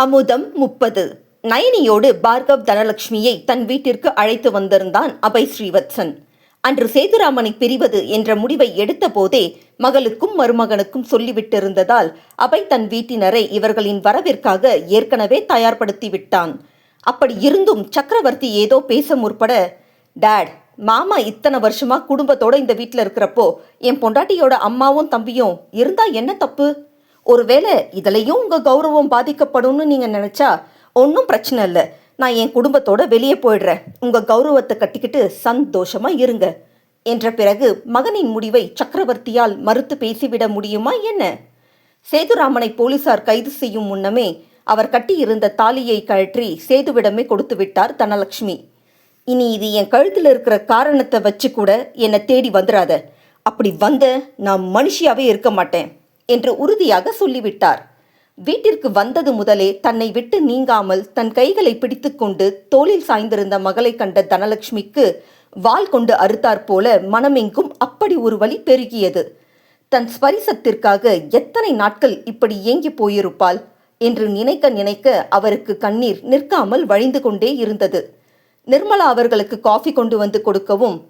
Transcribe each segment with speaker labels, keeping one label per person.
Speaker 1: அமுதம் 30. நயனியோடு பார்கவ் தனலட்சுமியை தன் வீட்டிற்கு அழைத்து வந்திருந்தான் அபய் ஸ்ரீவத்சன். அன்று சேதுராமனை பிரிவது என்ற முடிவை எடுத்த போதே மகளுக்கும் மருமகனுக்கும் சொல்லிவிட்டிருந்ததால் அபய் தன் வீட்டினரை இவர்களின் வரவிற்காக ஏற்கனவே தயார்படுத்தி விட்டான். அப்படி இருந்தும் சக்கரவர்த்தி ஏதோ பேச முற்பட, டேட், மாமா இத்தனை வருஷமா குடும்பத்தோட இந்த வீட்டில் இருக்கிறப்போ என் பொண்டாட்டியோட அம்மாவும் தம்பியும் இருந்தா என்ன தப்பு? ஒருவேளை இதுலையும் உங்கள் கௌரவம் பாதிக்கப்படும்னு நீங்கள் நினச்சா ஒன்றும் பிரச்சனை இல்லை. நான் என் குடும்பத்தோட வெளியே போயிடுறேன். உங்கள் கௌரவத்தை கட்டிக்கிட்டு சந்தோஷமாக இருங்க என்ற பிறகு மகனின் முடிவை சக்கரவர்த்தியால் மறுத்து பேசிவிட முடியுமா என்ன? சேதுராமனை போலீசார் கைது செய்யும் முன்னமே அவர் கட்டியிருந்த தாலியை கழற்றி சேதுவிடமே கொடுத்து விட்டார் தனலட்சுமி. இனி இது என் கழுத்தில் இருக்கிற காரணத்தை வச்சு கூட என்னை தேடி வந்துடாத. அப்படி வந்த நான் மனுஷியாவே இருக்க மாட்டேன் என்று உறுதியாக சொல்லிவிட்டார். வீட்டிற்கு வந்தது முதலே தன்னை விட்டு நீங்காமல் தன் கைகளை பிடித்து கொண்டு தோளில் சாய்ந்திருந்த மகளை கண்ட தனலட்சுமிக்கு வாள் கொண்டு அறுத்தாற் போல மனமெங்கும் அப்படி ஒரு வலி பெருகியது. தன் ஸ்பரிசத்திற்காக எத்தனை நாட்கள் இப்படி ஏங்கி போயிருப்பாள் என்று நினைக்க நினைக்க அவருக்கு கண்ணீர் நிற்காமல் வழிந்து கொண்டே இருந்தது. நிர்மலா அவர்களுக்கு காஃபி கொண்டு வந்து கொடுக்கவும்,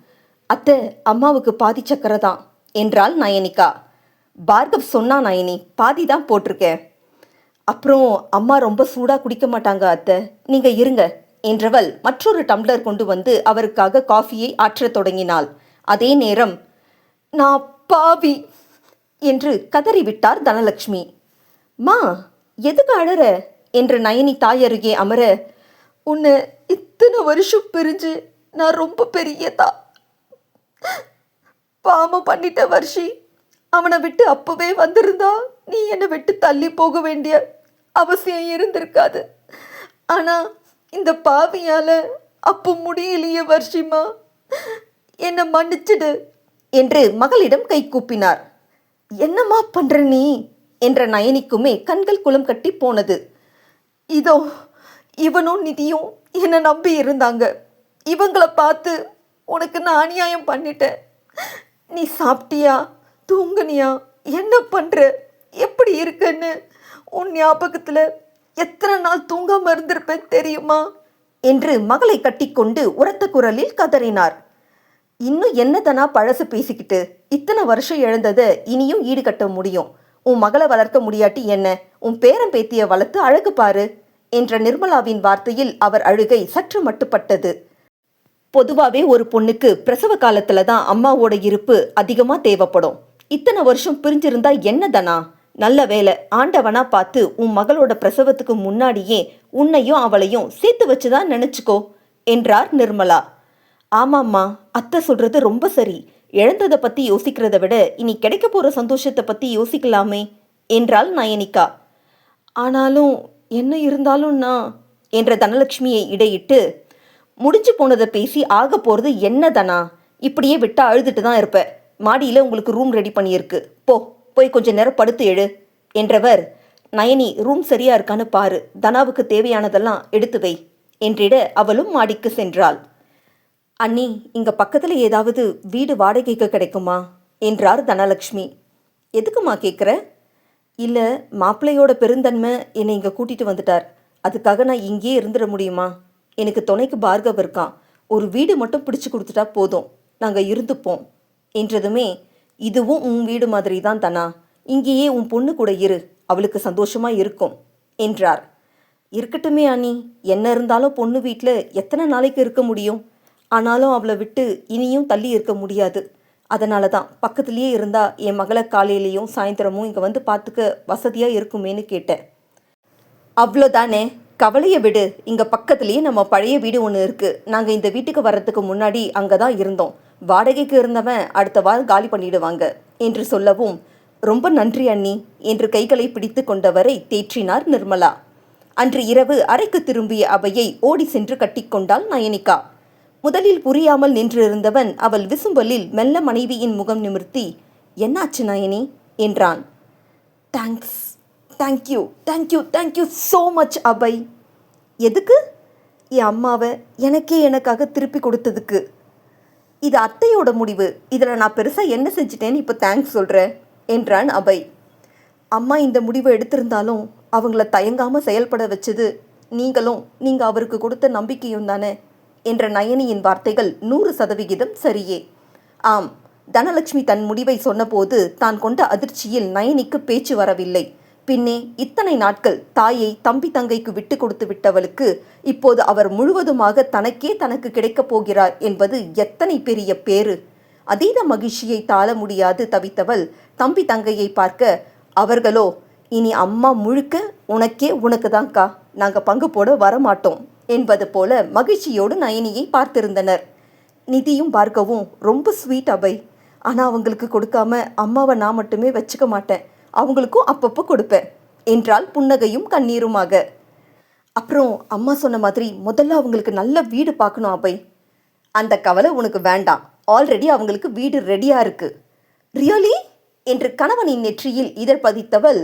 Speaker 1: அத்தை, அம்மாவுக்கு பாதி சக்கரை தான் என்றாள் நயனிகா. பார்கவ் சொன்னா, நயனி, பாதி தான் போட்டிருக்கேன். அப்புறம் அம்மா ரொம்ப சூடாக குடிக்க மாட்டாங்க அத்தை, நீங்கள் இருங்க என்றவள் மற்றொரு டம்ளர் கொண்டு வந்து அவருக்காக காஃபியை ஆற்றத் தொடங்கினாள். அதே நேரம், நான் பாவி என்று கதறிவிட்டார் தனலட்சுமி. மா, எதுக்கு அழற என்று நயனி தாயருகே அமர, உன்னை இத்தனை வருஷம் பிரிஞ்சு நான் ரொம்ப பெரியதா பாவம் பண்ணிட்ட வர்ஷி. அவனை விட்டு அப்பவே வந்திருந்தா நீ என்னை விட்டு தள்ளி போக வேண்டிய அவசியம் இருந்திருக்காது. ஆனா இந்த பாவியால அப்போ முடியலையே வர்ஷிமா, என்னை மன்னிச்சிடு என்று மகளிடம் கை கூப்பினார். என்னம்மா பண்ற நீ என்ற நயனிக்குமே கண்கள் குளம் கட்டி போனது. இதோ இவனும் நிதியும் என்னை நம்பி இருந்தாங்க. இவங்களை பார்த்து உனக்கு நான் அநியாயம் பண்ணிட்டேன். நீ சாப்பிட்டியா, தூங்குனியா, என்ன பண்ற, எப்படி இருக்குன்னு உன் ஞாபகத்தில் எத்தனை நாள் தூங்காம இருந்திருப்பேன் தெரியுமா என்று மகளை கட்டிக்கொண்டு உரத்த குரலில் கதறினார். இன்னும் என்னதனா பழசு பேசிக்கிட்டு, இத்தனை வருஷம் இழந்ததை இனியும் ஈடுகட்ட முடியும். உன் மகளை வளர்க்க முடியாட்டி என்ன, உன் பேரன் பேத்தியை வளர்த்து அழகு பாரு என்ற நிர்மலாவின் வார்த்தையில் அவர் அழுகை சற்று மட்டுப்பட்டது. பொதுவாகவே ஒரு பொண்ணுக்கு பிரசவ காலத்துல தான் அம்மாவோட இருப்பு அதிகமாக தேவைப்படும். இத்தனை வருஷம் பிரிஞ்சிருந்தா என்னதனா? நல்ல வேலை, ஆண்டவனா பார்த்து உன் மகளோட பிரசவத்துக்கு முன்னாடியே உன்னையும் அவளையும் சேர்த்து வச்சுதான் நினைச்சுக்கோ என்றார் நிர்மலா. ஆமாம்மா, அத்தை சொல்றது ரொம்ப சரி. இழந்ததை பத்தி யோசிக்கிறத விட இனி கிடைக்க போற சந்தோஷத்தை பத்தி யோசிக்கலாமே என்றாள் நயனிகா. ஆனாலும் என்ன இருந்தாலும் நான் என்ற தனலட்சுமியை இடையிட்டு, முடிஞ்சு போனதை பேசி ஆக போறது என்னதனா? இப்படியே விட்டா அழுதுட்டு தான் இருப்ப. மாடியில் உங்களுக்கு ரூம் ரெடி பண்ணியிருக்கு, போய் கொஞ்ச நேரம் படுத்து எழு என்றவர், நயனி, ரூம் சரியா இருக்கான்னு பாரு, தனாவுக்கு தேவையானதெல்லாம் எடுத்து வை என்றிட அவளும் மாடிக்கு சென்றாள். அண்ணி, இங்க பக்கத்தில் ஏதாவது வீடு வாடகைக்கு கிடைக்குமா என்றார் தனலட்சுமி. எதுக்குமா கேட்குற? இல்லை, மாப்பிள்ளையோட பெருந்தன்மை என்னை இங்கே கூட்டிகிட்டு வந்துட்டார். அதுக்காக நான் இங்கேயே இருந்துட முடியுமா? எனக்கு துணைக்கு பார்கவ் இருக்கான். ஒரு வீடு மட்டும் பிடிச்சு கொடுத்துட்டா போதும், நாங்கள் இருந்துப்போம் என்றதுமே, இதுவும் உன் வீடு மாதிரி தான் தனா, இங்கேயே உன் பொண்ணு கூட இரு, அவளுக்கு சந்தோஷமாக இருக்கும் என்றார். இருக்கட்டுமே அண்ணி, என்ன இருந்தாலும் பொண்ணு வீட்டில் எத்தனை நாளைக்கு இருக்க முடியும்? ஆனாலும் அவளை விட்டு இனியும் தள்ளி இருக்க முடியாது. அதனால தான் பக்கத்துலேயே இருந்தால் என் மகளை காலையிலையும் சாயந்தரமும் இங்கே வந்து பார்த்துக்க வசதியாக இருக்குமேன்னு கேட்டேன். அவ்வளோதானே, கவலையை விடு. இங்கே பக்கத்துலேயே நம்ம பழைய வீடு ஒன்று இருக்குது. நாங்கள் இந்த வீட்டுக்கு வர்றதுக்கு முன்னாடி அங்கே தான் இருந்தோம். வாடகைக்கு இருந்தவன் அடுத்த வாரம் காலி பண்ணிடுவாங்க என்று சொல்லவும், ரொம்ப நன்றி அண்ணி என்று கைகளை பிடித்து கொண்டவரை தேற்றினார் நிர்மலா. அன்று இரவு அறைக்கு திரும்பிய அவையை ஓடி சென்று கட்டிக்கொண்டாள் நயனிகா. முதலில் புரியாமல் நின்றிருந்தவன் அவள் விசும்பலில் மெல்ல மனைவியின் முகம் நிமிர்த்தி, என்னாச்சு நயனி என்றான். Thanks, thank you thank you thank you so much Abhay. எதுக்கு? என் அம்மாவை எனக்காக திருப்பி கொடுத்ததுக்கு. இது அத்தையோட முடிவு, இதில் நான் பெருசாக என்ன செஞ்சிட்டேன்னு இப்போ தேங்க்ஸ் சொல்கிறேன் என்றான் அபய். அம்மா இந்த முடிவை எடுத்திருந்தாலும் அவங்கள தயங்காமல் செயல்பட வச்சது நீங்களும் நீங்கள் அவருக்கு கொடுத்த நம்பிக்கையும் தானே என்ற நயனியின் வார்த்தைகள் 100% சரியே. ஆம், தனலட்சுமி தன் முடிவை சொன்னபோது தான் கொண்ட அதிர்ச்சியில் நயனிக்கு பேச்சு வரவில்லை. பின்னே இத்தனை நாட்கள் தாயை தம்பி தங்கைக்கு விட்டு கொடுத்து விட்டவளுக்கு இப்போது அவர் முழுவதுமாக தனக்கு கிடைக்கப் போகிறார் என்பது எத்தனை பெரிய பேறு! அதீத மகிழ்ச்சியை தாழ முடியாது தவித்தவள் தம்பி தங்கையை பார்க்க, அவர்களோ இனி அம்மா முழுக்க உனக்கு தான்க்கா, நாங்கள் பங்கு போட வரமாட்டோம் என்பது போல மகிழ்ச்சியோடு நயனியை பார்த்திருந்தனர். நிதியும் பார்க்கவும் ரொம்ப ஸ்வீட் அபை, ஆனால் அவங்களுக்கு கொடுக்காம அம்மாவை நான் மட்டுமே வச்சுக்க மாட்டேன், அவங்களுக்கும் அப்பப்போ கொடுப்பேன் என்றால் புன்னகையும் கண்ணீருமாக. அப்புறம் அம்மா சொன்ன மாதிரி முதல்ல அவங்களுக்கு நல்ல வீடு பார்க்கணும் அபை. அந்த கவலை உனக்கு வேண்டாம், ஆல்ரெடி அவங்களுக்கு வீடு ரெடியாக இருக்கு. ரியலி என்று கணவனின் நெற்றியில் இதழ் பதித்தவள்,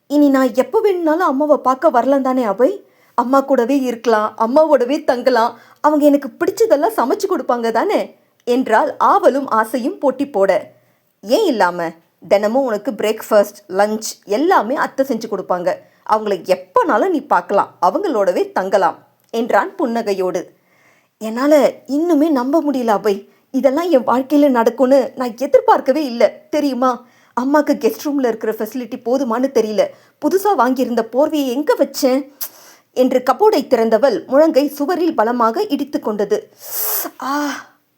Speaker 1: இனி நான் எப்போ வேணும்னாலும் அம்மாவை பார்க்க வரலாம் தானே அபை? அம்மா கூடவே இருக்கலாம், அம்மாவோடவே தங்கலாம், அவங்க எனக்கு பிடிச்சதெல்லாம் சமைச்சு கொடுப்பாங்க தானே என்றால் ஆவலும் ஆசையும் போட்டி போட. ஏன் இல்லாமல், தினமும் உனக்கு பிரேக்ஃபாஸ்ட் லஞ்ச் எல்லாமே அத்தை செஞ்சு கொடுப்பாங்க, அவங்கள எப்போனாலும் நீ பார்க்கலாம், அவங்களோடவே தங்கலாம் என்றான் புன்னகையோடு. என்னால் இன்னுமே நம்ப முடியல அபை, இதெல்லாம் என் வாழ்க்கையில் நடக்கும்னு நான் எதிர்பார்க்கவே இல்லை தெரியுமா? அம்மாவுக்கு கெஸ்ட் ரூமில் இருக்கிற ஃபெசிலிட்டி போதுமானு தெரியல, புதுசாக வாங்கியிருந்த போர்வையை எங்கே வச்சேன் என்று கபோர்டை திறந்தவள் முழங்கை சுவரில் பலமாக இடித்து கொண்டது. ஆ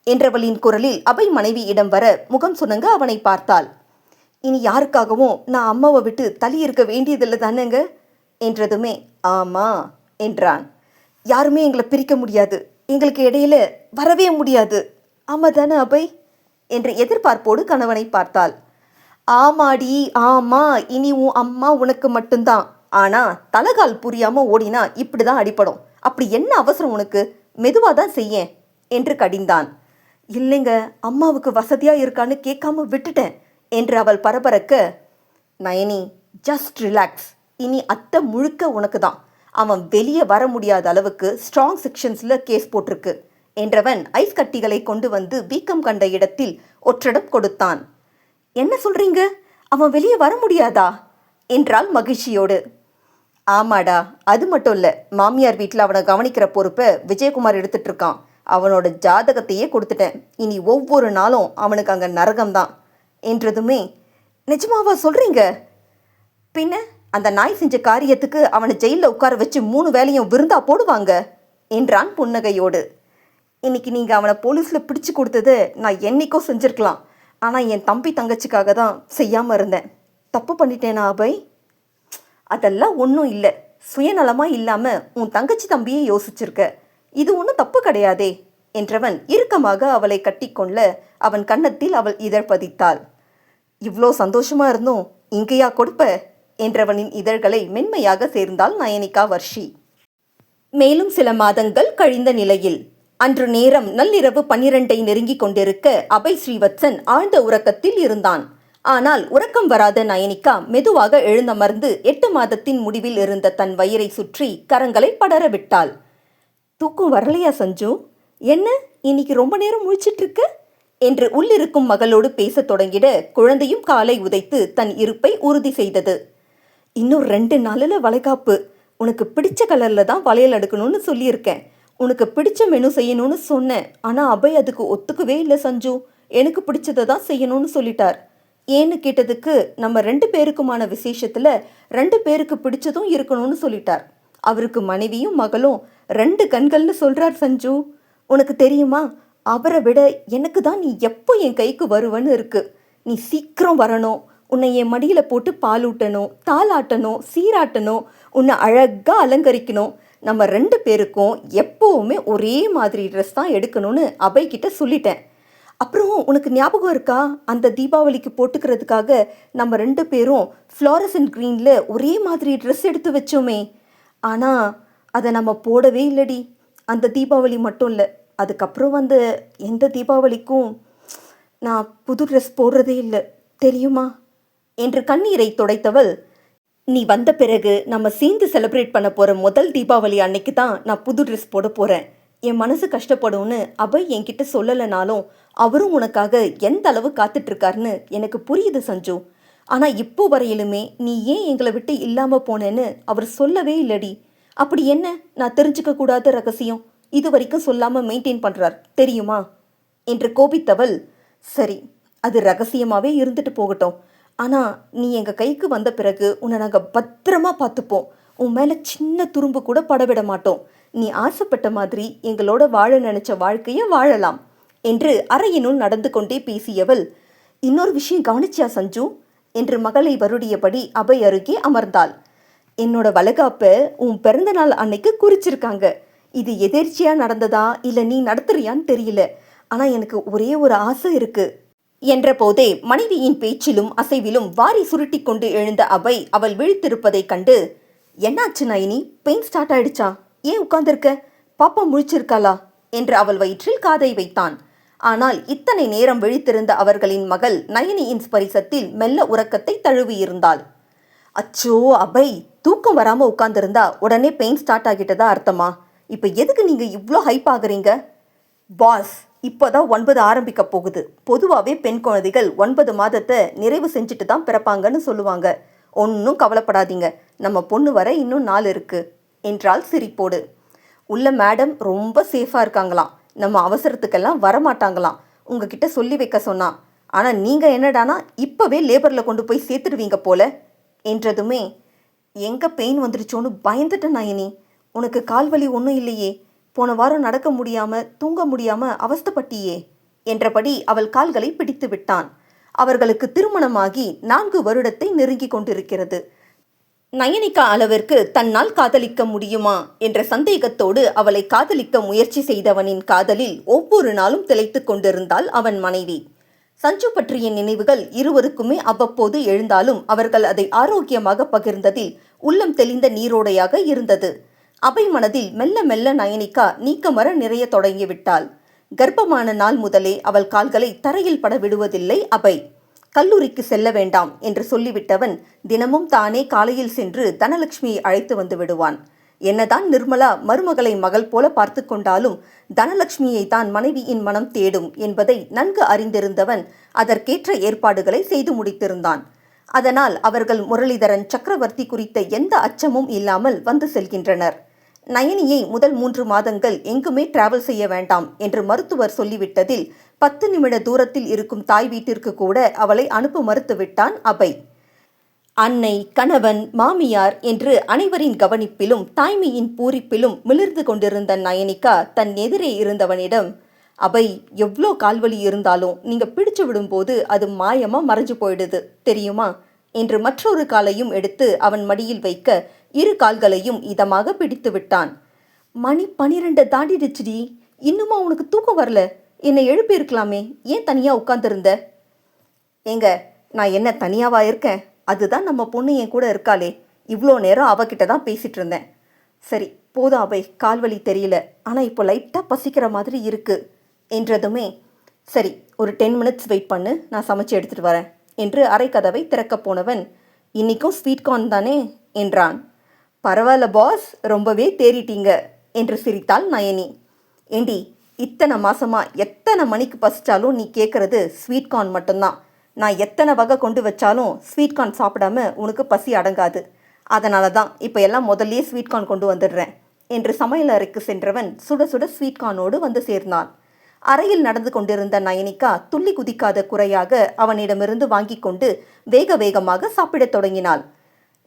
Speaker 1: என்றவளின் குரலில் அபை மனைவியிடம் வர முகம் சுணங்க அவனை பார்த்தாள். இனி யாருக்காகவும் நான் அம்மாவை விட்டு தள்ளி இருக்க வேண்டியதில்லை தானேங்க என்றதுமே ஆமா என்றான். யாருமே எங்களை பிரிக்க முடியாது, எங்களுக்கு இடையில வரவே முடியாது, ஆமா தானே அபை என்று எதிர்பார்ப்போடு கணவனை பார்த்தாள். ஆமாடி ஆமா, இனி உன் அம்மா உனக்கு மட்டும்தான், ஆனா தலகால் புரியாம ஓடினா இப்படிதான் அடிப்படும், அப்படி என்ன அவசரம் உனக்கு, மெதுவாக தான் செய்யேன் என்று கடிந்தான். இல்லைங்க, அம்மாவுக்கு வசதியா இருக்கான்னு கேட்காம விட்டுட்டேன் என்று அவள் பரபரக்க, நயனி ஜஸ்ட் ரிலாக்ஸ், இனி அத்தை முழுக்க உனக்கு தான், அவன் வெளியே வர முடியாத அளவுக்கு ஸ்ட்ராங் செக்ஷன்ஸில் கேஸ் போட்டிருக்கு என்றவன் ஐஸ் கட்டிகளை கொண்டு வந்து வீக்கம் கண்ட இடத்தில் ஒற்றடம் கொடுத்தான். என்ன சொல்றீங்க, அவன் வெளியே வர முடியாதா என்றாள் மகிழ்ச்சியோடு. ஆமாடா, அது மட்டும் இல்லை, மாமியார் வீட்டில் அவனை கவனிக்கிற பொறுப்பை விஜயகுமார் எடுத்துட்டு இருக்கான், அவனோட ஜாதகத்தையே கொடுத்துட்டேன், இனி ஒவ்வொரு நாளும் அவனுக்கு அங்கே நரகம்தான் என்றதுமே, நிஜமாவா சொல்றீங்க? பின்ன அந்த நாய் செஞ்ச காரியத்துக்கு அவனை ஜெயிலில் உட்கார வச்சு 3 வேளையும் விருந்தா போடுவாங்க என்றான் புன்னகையோடு. இன்னைக்கு நீங்கள் அவனை போலீஸில் பிடிச்சு கொடுத்தது நான் என்னைக்கோ செஞ்சுருக்கலாம், ஆனால் என் தம்பி தங்கச்சிக்காக தான் செய்யாமல் இருந்தேன். தப்பு பண்ணிட்டேனா அபை? அதெல்லாம் ஒன்றும் இல்லை, சுயநலமாக இல்லாமல் உன் தங்கச்சி தம்பியை யோசிச்சிருக்க, இது ஒன்றும் தப்பு கிடையாதே என்றவன் இறுக்கமாக அவளை கட்டிக்கொள்ள அவன் கன்னத்தில் அவள் இதழ் பதித்தாள். இவ்வளோ சந்தோஷமா இருந்தும் இங்கேயா கொடுப்ப என்றவனின் இதழ்களை மென்மையாக சேர்ந்தாள் நயனிகா வர்ஷி. மேலும் சில மாதங்கள் கழிந்த நிலையில் அன்று நேரம் நள்ளிரவு 12 நெருங்கிக் கொண்டிருக்க அபய் ஸ்ரீவத்சன் ஆழ்ந்த உறக்கத்தில் இருந்தான். ஆனால் உறக்கம் வராத நயனிகா மெதுவாக எழுந்தமர்ந்து 8 மாதத்தின் முடிவில் இருந்த தன் வயிறை சுற்றி கரங்களை படர விட்டாள். தூக்கம் வரலையா சஞ்சு? என்ன இன்னைக்கு ரொம்ப நேரம் முழிச்சிட்டு இருக்க என்று உள்ளிருக்கும் மகளோடு பேசத் தொடங்கிட குழந்தையும் காலை உதைத்து தன் இருப்பை உறுதி செய்தது. இன்னும் 2 நாளில் வளைகாப்பு, உனக்கு பிடிச்ச கலரில் தான் வளையல் எடுக்கணும்னு சொல்லியிருக்கேன், உனக்கு பிடிச்ச மெனு செய்யணும்னு சொன்னேன், ஆனால் அபய் அதுக்கு ஒத்துக்கவே இல்லை சஞ்சு, எனக்கு பிடிச்சதை தான் செய்யணும்னு சொல்லிட்டார். ஏன்னு கேட்டதுக்கு நம்ம 2 பேருக்குமான விசேஷத்தில் 2 பேருக்கு பிடிச்சதும் இருக்கணும்னு சொல்லிட்டார். அவருக்கு மனைவியும் மகளும் 2 கண்கள்னு சொல்கிறார் சஞ்சு. உனக்கு தெரியுமா, அவரை விட எனக்கு தான் நீ எப்போ என் கைக்கு வருவன்னு இருக்கு. நீ சீக்கிரம் வரணும், உன்னை என் மடியில் போட்டு பாலூட்டணும், தாளாட்டணும், சீராட்டணும், உன்னை அழகாக அலங்கரிக்கணும், நம்ம 2 பேருக்கும் எப்போவுமே ஒரே மாதிரி ட்ரெஸ் தான் எடுக்கணும்னு அபய்கிட்ட சொல்லிட்டேன். அப்புறம் உனக்கு ஞாபகம் இருக்கா, அந்த தீபாவளிக்கு போட்டுக்கிறதுக்காக நம்ம 2 பேரும் ஃப்ளாரசன்ட் க்ரீனில் ஒரே மாதிரி ட்ரெஸ் எடுத்து வச்சோமே, ஆனால் அதை நம்ம போடவே இல்லடி. அந்த தீபாவளி மட்டும் இல்லை, அதுக்கப்புறம் வந்து எந்த தீபாவளிக்கும் நான் புது ட்ரெஸ் போடுறதே இல்லை தெரியுமா என்று கண்ணீரை துடைத்தவள், நீ வந்த பிறகு நம்ம சேர்ந்து செலிப்ரேட் பண்ண போகிற முதல் தீபாவளி அன்னைக்கு தான் நான் புது ட்ரெஸ் போட போகிறேன். என் மனசு கஷ்டப்படும்னு அபய் என்கிட்ட சொல்லலைனாலும் அவரும் உனக்காக எந்த அளவு காத்துட்ருக்காருன்னு எனக்கு புரியுது சஞ்சு.
Speaker 2: ஆனால் இப்போ வரையிலுமே நீ ஏன் எங்களை விட்டு இல்லாமல் போனேன்னு அவர் சொல்லவே இல்லடி. அப்படி என்ன நான் தெரிஞ்சுக்க கூடாத ரகசியம் இது வரைக்கும் சொல்லாமல் மெயின்டைன் பண்ணுறார் தெரியுமா என்று கோபித்தவள், சரி அது ரகசியமாகவே இருந்துட்டு போகட்டும். ஆனால் நீ எங்கள் கைக்கு வந்த பிறகு உன்னை நாங்கள் பத்திரமா பார்த்துப்போம். உன் மேலே சின்ன துரும்பு கூட படவிட மாட்டோம். நீ ஆசைப்பட்ட மாதிரி எங்களோட வாழ நினைச்ச வாழ்க்கையை வாழலாம் என்று அறையினுள் நடந்து கொண்டே பேசியவள், இன்னொரு விஷயம் கவனிச்சியா சஞ்சு என்று மகளை வருடியபடி அபய் அருகே அமர்ந்தாள். என்னோட வளகாப்பை உன் பிறந்த நாள் அன்னைக்கு குறிச்சிருக்காங்க. இது எதேர்ச்சியா நடந்ததா இல்லை நீ நடத்துறியான்னு தெரியல. ஆனால் எனக்கு ஒரே ஒரு ஆசை இருக்கு என்ற போதே மனைவியின் பேச்சிலும் அசைவிலும் வாரி சுருட்டி கொண்டு எழுந்த அபய் அவள் விழித்திருப்பதைக் கண்டு, என்னாச்சு நயனி, பெயின் ஸ்டார்ட் ஆயிடுச்சா, ஏன் உட்கார்ந்திருக்க, பாப்பா முழிச்சிருக்காளா என்று அவள் வயிற்றில் காதை வைத்தான். ஆனால் இத்தனை நேரம் விழித்திருந்த அவர்களின் மகள் நயனியின் ஸ்பரிசத்தில் மெல்ல உறக்கத்தை தழுவியிருந்தாள். அச்சோ அபய், தூக்கம் வராம உட்கார்ந்திருந்தா உடனே பெயின் ஸ்டார்ட் ஆகிட்டதா அர்த்தமா? இப்போ எதுக்கு நீங்க இவ்வளோ ஹைப் ஆகுறீங்க? பாஸ், இப்போதான் 9 ஆரம்பிக்க போகுது. பொதுவாகவே பெண் குழந்தைகள் 9 மாதத்தை நிறைவு செஞ்சுட்டு தான் பிறப்பாங்கன்னு சொல்லுவாங்க. ஒன்றும் கவலைப்படாதீங்க, நம்ம பொண்ணு வர இன்னும் 4 இருக்கு என்றாள் சிரிப்போடு. உள்ள மேடம் ரொம்ப சேஃபாக இருக்காங்களாம், நம்ம அவசரத்துக்கெல்லாம் வரமாட்டாங்களாம், உங்ககிட்ட சொல்லி வைக்க சொன்னா. ஆனால் நீங்கள் என்னடானா இப்போவே லேபரில் கொண்டு போய் சேர்த்துடுவீங்க போல என்றதுமே, எங்கே பெயின் வந்துருச்சோன்னு பயந்துட்டேன் நயனி. உனக்கு கால்வலி ஒன்றும் இல்லையே? போன வாரம் நடக்க முடியாமல் தூங்க முடியாமல் அவஸ்தப்பட்டியே என்றபடி அவள் கால்களை பிடித்து விட்டான். அவர்களுக்கு திருமணமாகி 4 வருடத்தை நெருங்கி கொண்டிருக்கிறது. நயனிகா அளவிற்கு தன்னால் காதலிக்க முடியுமா என்ற சந்தேகத்தோடு அவளை காதலிக்க முயற்சி செய்தவனின் காதலில் ஒவ்வொரு நாளும் திளைத்து கொண்டிருந்தாள் அவன் மனைவி. சஞ்சு பற்றிய நினைவுகள் இருவருக்குமே அவ்வப்போது எழுந்தாலும் அவர்கள் அதை ஆரோக்கியமாக பகிர்ந்ததில் உள்ளம் தெளிந்த நீரோடையாக இருந்தது. அபய் மனதில் மெல்ல மெல்ல நயனிகா நீக்கமர நிறைய தொடங்கிவிட்டாள். கர்ப்பமான நாள் முதலே அவள் கால்களை தரையில் பட விடுவதில்லை அபய். கல்லூரிக்கு செல்ல வேண்டாம் என்று சொல்லிவிட்டவன் தினமும் தானே காலையில் சென்று தனலட்சுமியை அழைத்து வந்து விடுவான். என்னதான் நிர்மலா மருமகளை மகள் போல பார்த்து கொண்டாலும் தனலட்சுமியை தான் மனைவியின் மனம் தேடும் என்பதை நன்கு அறிந்திருந்தவன் அதற்கேற்ற ஏற்பாடுகளை செய்து முடித்திருந்தான். அதனால் அவர்கள் முரளிதரன் சக்கரவர்த்தி குறித்த எந்த அச்சமும் இல்லாமல் வந்து செல்கின்றனர். நயனியை முதல் 3 மாதங்கள் எங்குமே டிராவல் செய்ய வேண்டாம் என்று மருத்துவர் சொல்லிவிட்டதில் 10 நிமிட தூரத்தில் இருக்கும் தாய் வீட்டிற்கு கூட அவளை அனுப்ப மறுத்துவிட்டான் அபய். அன்னை, கணவன், மாமியார் என்று அனைவரின் கவனிப்பிலும் தாய்மையின் பூரிப்பிலும் மிளிர்ந்து கொண்டிருந்த நயனிகா தன் எதிரே இருந்தவனிடம், அபய், எவ்வளோ கால்வலி இருந்தாலும் நீங்க பிடிச்சு விடும்போது அது மாயமா மறைஞ்சு போயிடுது தெரியுமா என்று மற்றொரு காலையும் எடுத்து அவன் மடியில் வைக்க 2 கால்களையும் இதமாக பிடித்து விட்டான். மணி 12 தாண்டிடுச்சுடி, இன்னுமா உனக்கு தூக்கம் வரல? என்னை எழுப்பியிருக்கலாமே, ஏன் தனியா உட்கார்ந்துருந்த? ஏங்க, நான் என்ன தனியாவா இருக்கேன்? அதுதான் நம்ம பொண்ணு என் கூட இருக்காளே, இவ்வளோ நேரம் அவகிட்ட தான் பேசிட்டு இருந்தேன். சரி போதும் அபய், கால்வலி தெரியல, ஆனால் இப்போ லைட்டாக பசிக்கிற மாதிரி இருக்கு என்றதுமே, சரி ஒரு 10 மினிட்ஸ் வெயிட் பண்ணு, நான் சமைச்சு எடுத்துகிட்டு வரேன் என்று அரைக்கதவை திறக்கப் போனவன், இன்னைக்கும் ஸ்வீட் கார்ன் தானே என்றான். பரவாயில்ல பாஸ், ரொம்பவே தேறிட்டீங்க என்று சிரித்தாள் நயனி. ஏண்டி, இத்தனை மாசமா எத்தனை மணிக்கு பசிச்சாலும் நீ கேட்கறது ஸ்வீட் கார்ன் மட்டும்தான். நான் எத்தனை வகை கொண்டு வச்சாலும் ஸ்வீட் கார்ன் சாப்பிடாம உனக்கு பசி அடங்காது. அதனால தான் இப்போ எல்லாம் முதல்லயே ஸ்வீட் கார்ன் கொண்டு வந்துடுறேன் என்று சமையல் அறைக்கு சென்றவன் சுட சுட ஸ்வீட் கார்னோடு வந்து சேர்ந்தான். அறையில் நடந்து கொண்டிருந்த நயனிகா துள்ளி குதிக்காத குறையாக அவனிடமிருந்து வாங்கி கொண்டு வேக வேகமாக சாப்பிடத் தொடங்கினாள்.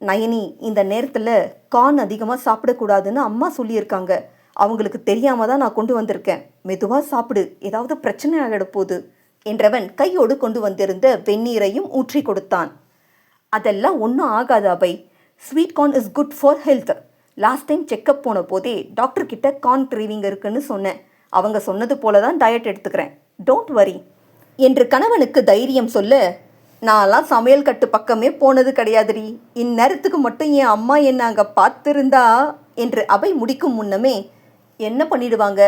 Speaker 2: நயனி, இந்த நேரத்தில் கார்ன் அதிகமாக சாப்பிடக்கூடாதுன்னு அம்மா சொல்லியிருக்காங்க. அவங்களுக்கு தெரியாம தான் நான் கொண்டு வந்திருக்கேன். மெதுவாக சாப்பிடு, ஏதாவது பிரச்சனை ஆகிட போகுது என்றவன் கையோடு கொண்டு வந்திருந்த வெந்நீரையும் ஊற்றி கொடுத்தான். அதெல்லாம் ஒன்றும் ஆகாது Abhay, sweet corn is good for health. Last time checkup போன போதே டாக்டர் கிட்ட கார்ன் கிரேவிங் இருக்குன்னு சொன்னேன். அவங்க சொன்னது போல தான் டயட் எடுத்துக்கிறேன், டோன்ட் வரி என்று கணவனுக்கு தைரியம் சொல்ல, நான்லாம் சமையல் கட்டு பக்கமே போனது கிடையாதுடி, இந்நேரத்துக்கு மட்டும் என் அம்மா என்ன அங்கே பார்த்துருந்தா என்று அபய் முடிக்கும் முன்னமே, என்ன பண்ணிடுவாங்க,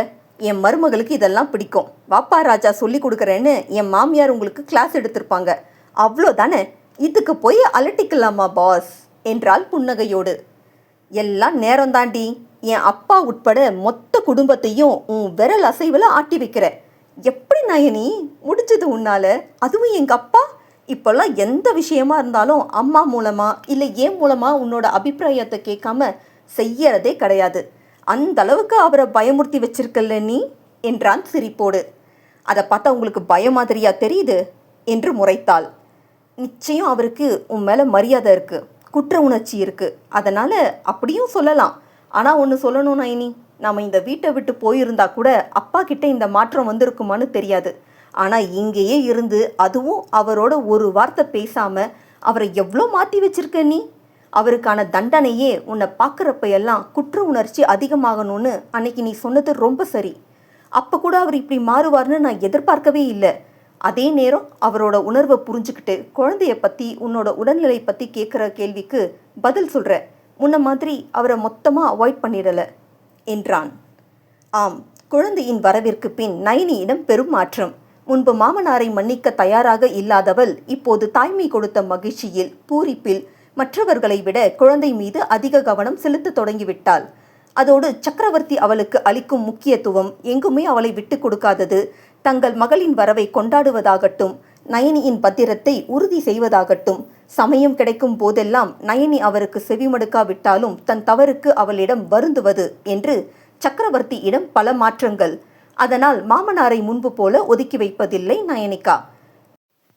Speaker 2: என் மருமகளுக்கு இதெல்லாம் பிடிக்கும், வாப்பா ராஜா சொல்லி கொடுக்குறேன்னு என் மாமியார் உங்களுக்கு கிளாஸ் எடுத்திருப்பாங்க, அவ்வளோதானே, இதுக்கு போய் அலட்டிக்கலாமா பாஸ் என்றாள் புன்னகையோடு. எல்லாம் நேரம் தாண்டி, என் அப்பா உட்பட மொத்த குடும்பத்தையும் உன் விரல் அசைவில் ஆட்டி வைக்கிற. எப்படி நயனி முடிச்சது உன்னால? அதுவும் எங்கள் அப்பா இப்போல்லாம் எந்த விஷயமா இருந்தாலும் அம்மா மூலமா இல்லை ஏன் மூலமா உன்னோட அபிப்பிராயத்தை கேட்காம செய்யறதே கிடையாது. அந்த அளவுக்கு அவரை பயமுறுத்தி வச்சிருக்கல்ல நீ என்றான் சிரிப்போடு. அதை பார்த்தா உங்களுக்கு பயம் மாதிரியா தெரியுது என்று முறைத்தாள். நிச்சயம் அவருக்கு உன் மேலே மரியாதை இருக்கு, குற்ற உணர்ச்சி இருக்கு, அதனால அப்படியும் சொல்லலாம். ஆனால் ஒன்று சொல்லணும் நயனி, நாம் இந்த வீட்டை விட்டு போயிருந்தா கூட அப்பா கிட்ட இந்த மாற்றம் வந்திருக்குமான்னு தெரியாது. ஆனால் இங்கேயே இருந்து அதுவும் அவரோட ஒரு வார்த்தை பேசாமல் அவரை எவ்வளோ மாற்றி வச்சிருக்க நீ. அவருக்கான தண்டனையே உன்னை பார்க்குறப்ப எல்லாம் குற்ற உணர்ச்சி அதிகமாகணும்னு அன்னைக்கு நீ சொன்னது ரொம்ப சரி. அப்போ கூட அவர் இப்படி மாறுவார்னு நான் எதிர்பார்க்கவே இல்லை. அதே நேரம் அவரோட உணர்வை புரிஞ்சுக்கிட்டு குழந்தைய பற்றி உன்னோட உடல்நிலை பற்றி கேட்குற கேள்விக்கு பதில் சொல்கிற. முன்ன மாதிரி அவரை மொத்தமாக அவாய்ட் பண்ணிடலை என்றான். ஆம், குழந்தையின் வரவிற்கு பின் நயனியிடம் பெரும் மாற்றம். முன்பு மாமனாரை மன்னிக்க தயாராக இல்லாதவள் இப்போது தாய்மை கொடுத்த மகிழ்ச்சியில், பூரிப்பில் மற்றவர்களை விட குழந்தை மீது அதிக கவனம் செலுத்த தொடங்கிவிட்டாள். அதோடு சக்கரவர்த்தி அவளுக்கு அளிக்கும் முக்கியத்துவம், எங்குமே அவளை விட்டு கொடுக்காதது, தங்கள் மகளின் வரவை கொண்டாடுவதாகட்டும், நயனியின் பத்திரத்தை உறுதி செய்வதாகட்டும், சமயம் கிடைக்கும் போதெல்லாம் நயனி அவருக்கு செவிமடுக்காவிட்டாலும் தன் தவறுக்கு அவளிடம் வருந்துவது என்று சக்கரவர்த்தியிடம் பல மாற்றங்கள். அதனால் மாமனாரை முன்பு போல ஒதுக்கி வைப்பதில்லை நயனிகா.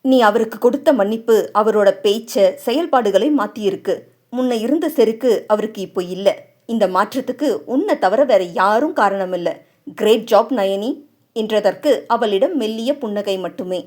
Speaker 2: நீ அவருக்கு கொடுத்த மன்னிப்பு அவரோட பேச்ச செயல்பாடுகளை மாற்றியிருக்கு. முன்ன இருந்த செருக்கு அவருக்கு இப்போ இல்லை. இந்த மாற்றத்துக்கு உன்னை தவிர வேற யாரும் காரணமில்லை. கிரேட் ஜாப் நயனி என்றதற்கு அவளிடம் மெல்லிய புன்னகை மட்டுமே.